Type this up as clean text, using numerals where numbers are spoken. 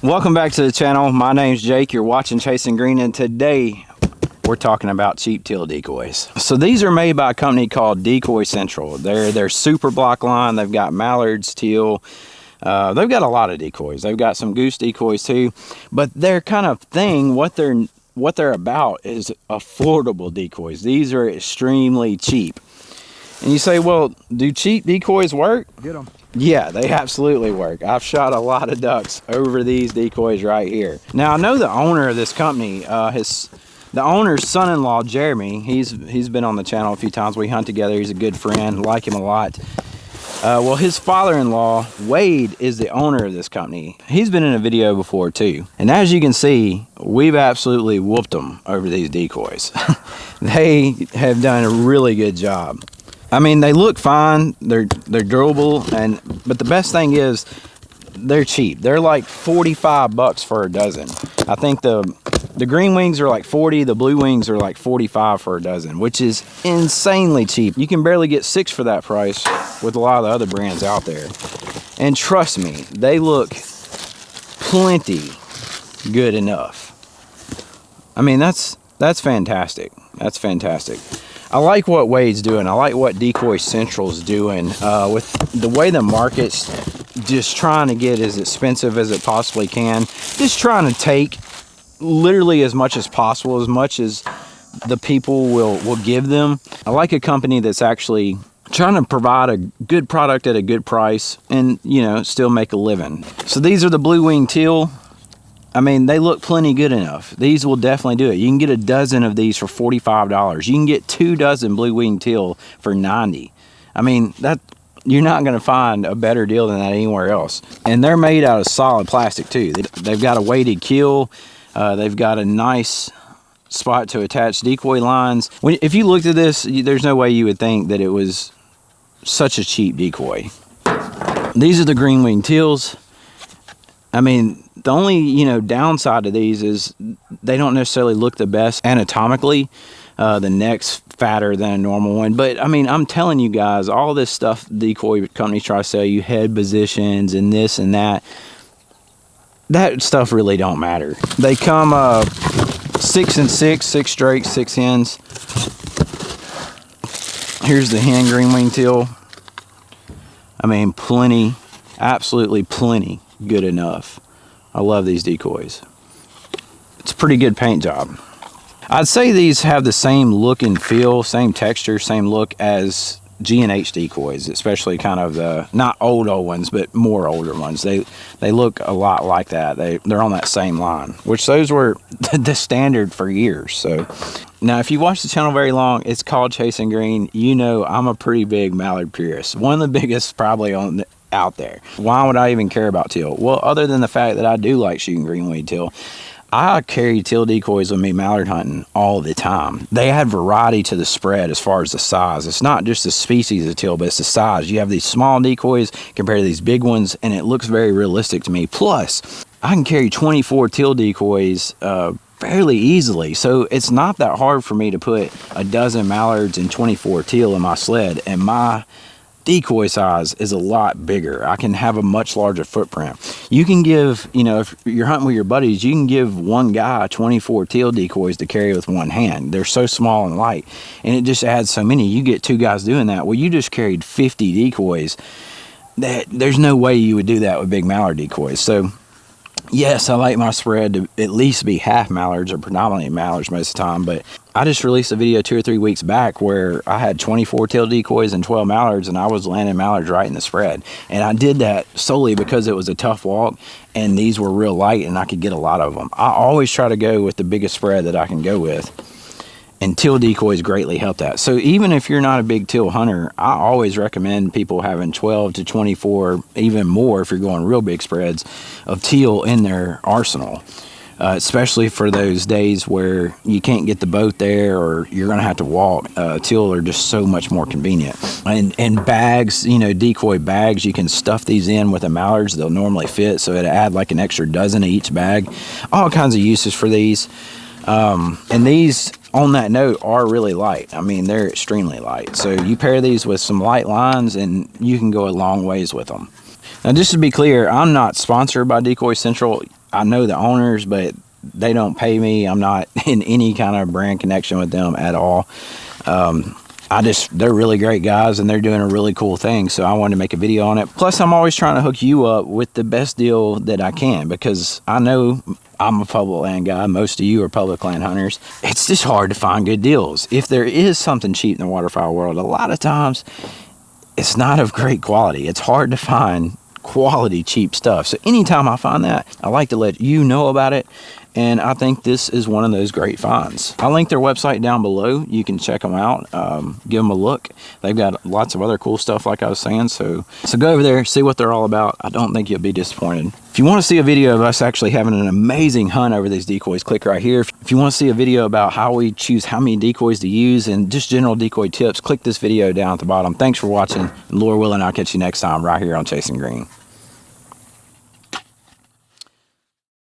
Welcome back to the channel. My name's Jake. You're watching Chasing Green, and today we're talking about cheap teal decoys. So these are made by a company called Decoy Central. They're super block line. They've got mallards, teal. They've got a lot of decoys. They've got some goose decoys too. But their kind of thing, what they're about is affordable decoys. These are extremely cheap. And you say, well, do cheap decoys work? Get them. Yeah, they absolutely work. I've shot a lot of ducks over these decoys right here. Now, I know the owner of this company, the owner's son-in-law, Jeremy, he's been on the channel a few times. We hunt together. He's a good friend, like him a lot. Well, his father-in-law, Wade, is the owner of this company. He's been in a video before too. And as you can see, we've absolutely whooped them over these decoys. They have done a really good job. I mean, they look fine, they're durable, but the best thing is they're cheap. They're like 45 bucks for a dozen. I think the green wings are like 40, the blue wings are like 45 for a dozen, which is insanely cheap. You can barely get 6 for that price with a lot of the other brands out there. And trust me, they look plenty good enough. I mean, that's fantastic. That's fantastic. I like what Wade's doing. I like what Decoy Central's doing with the way the market's just trying to get as expensive as it possibly can. Just trying to take literally as much as possible, as much as the people will give them. I like a company that's actually trying to provide a good product at a good price and, you know, still make a living. So these are the blue wing teal. I mean, they look plenty good enough. These will definitely do it. You can get a dozen of these for $45. You can get 2 dozen blue wing teal for $90. I mean, you're not going to find a better deal than that anywhere else. And they're made out of solid plastic too. They've got a weighted keel. They've got a nice spot to attach decoy lines. If you looked at this, there's no way you would think that it was such a cheap decoy. These are the green wing teals. I mean, the only, you know, downside to these is they don't necessarily look the best anatomically. The neck's fatter than a normal one. But, I mean, I'm telling you guys, all this stuff decoy companies try to sell you, head positions and this and that, that stuff really don't matter. They come 6 and 6, 6 straight, 6 hens. Here's the hen green wing teal. I mean, plenty, absolutely plenty good enough. I love these decoys. It's a pretty good paint job. I'd say these have the same look and feel, same texture, same look as G&H decoys, especially kind of the not old ones, but more older ones. They look a lot like that. They're on that same line, which those were the standard for years. So now, if you watch the channel very long, it's called Chasing Green. You know I'm a pretty big mallard purist, one of the biggest probably out there. Why would I even care about teal? Well, other than the fact that I do like shooting green wing teal, I carry teal decoys with me mallard hunting all the time. They add variety to the spread as far as the size. It's not just the species of teal, but it's the size. You have these small decoys compared to these big ones, and it looks very realistic to me. Plus, I can carry 24 teal decoys fairly easily, so it's not that hard for me to put a dozen mallards and 24 teal in my sled, and my decoy size is a lot bigger. I can have a much larger footprint. You can give, you know, if you're hunting with your buddies, you can give one guy 24 teal decoys to carry with one hand. They're so small and light, and it just adds so many. You get 2 guys doing that. Well, you just carried 50 decoys. There's no way you would do that with big mallard decoys. So yes, I like my spread to at least be half mallards or predominantly mallards most of the time, but I just released a video 2 or 3 weeks back where I had 24 tail decoys and 12 mallards, and I was landing mallards right in the spread. And I did that solely because it was a tough walk and these were real light and I could get a lot of them. I always try to go with the biggest spread that I can go with, and teal decoys greatly help that. So even if you're not a big teal hunter, I always recommend people having 12 to 24, even more if you're going real big spreads, of teal in their arsenal. Especially for those days where you can't get the boat there or you're going to have to walk. Teal are just so much more convenient. And bags, you know, decoy bags, you can stuff these in with the mallards. They'll normally fit, so it'll add like an extra dozen of each bag. All kinds of uses for these. And these, on that note, are really light. I mean, they're extremely light. So you pair these with some light lines and you can go a long ways with them. Now, just to be clear, I'm not sponsored by Decoy Central. I know the owners, but they don't pay me. I'm not in any kind of brand connection with them at all. They're really great guys, and they're doing a really cool thing, so I wanted to make a video on it. Plus, I'm always trying to hook you up with the best deal that I can, because I know I'm a public land guy. Most of you are public land hunters. It's just hard to find good deals. If there is something cheap in the waterfowl world, a lot of times it's not of great quality. It's hard to find quality cheap stuff. So anytime I find that, I like to let you know about it, and I think this is one of those great finds. I'll link their website down below. You can check them out, give them a look. They've got lots of other cool stuff, like I was saying, so go over there, see what they're all about. I don't think you'll be disappointed. If you want to see a video of us actually having an amazing hunt over these decoys, click right here. If you want to see a video about how we choose how many decoys to use and just general decoy tips, click this video down at the bottom. Thanks for watching, and Lord willing, I'll catch you next time right here on Chasing Green.